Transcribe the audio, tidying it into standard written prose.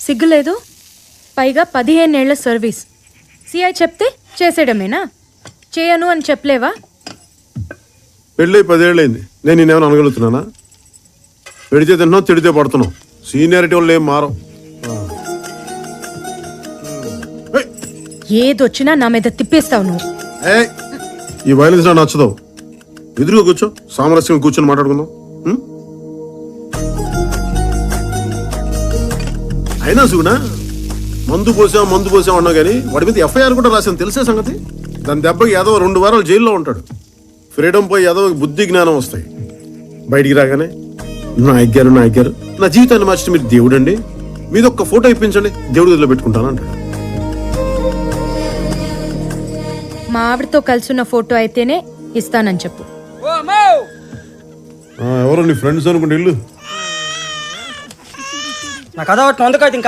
సిగ్గులేదు? పైగా 15 ఏళ్ల సర్వీస్. సిఐ చెప్తే చేసేయడమేనా? చేయను అని చెప్పలేవా? పెళ్ళి 10 ఏళ్ళైంది. నేను నేనేమైనా అనగలుగుతున్నానా? పెడితే తిన్నావు, తిడితే పడుతున్నావు. సీనియారిటీ వాళ్ళు ఏం మారవు. ఏదొచ్చినా నా మీద తిప్పేస్తావు నువ్వు. ఈ వైలెన్స్ నాకు నచ్చదు. ఎదురుగా కూర్చో, సామరస్యంగా కూర్చొని మాట్లాడుకుందాం. అయినా సుగునా మందు పోసాం అన్నావు కానీ వాడి మీద ఎఫ్ఐఆర్ కూడా రాసాను, తెలిసే సంగతి. దాని దెబ్బకి ఏదో 2 వారాలు జైల్లో ఉంటాడు. ఫ్రీడమ్ పోయి ఏదో బుద్ధి జ్ఞానం వస్తాయి. బయటికి రాగానే నా ఎగ్గారు నా జీవితాన్ని మార్చిన మీరు దేవుడు అండి, మీద ఒక్క ఫోటో ఇప్పించండి, దేవుడి గదిలో పెట్టుకుంటాను అంటాడు. మా ఆవిడతో కలిసిన ఫోటో అయితేనే ఇస్తానని చెప్పు. ఎవరో నీ ఫ్రెండ్స్ అనుకుంటే ఇల్లు నా కథ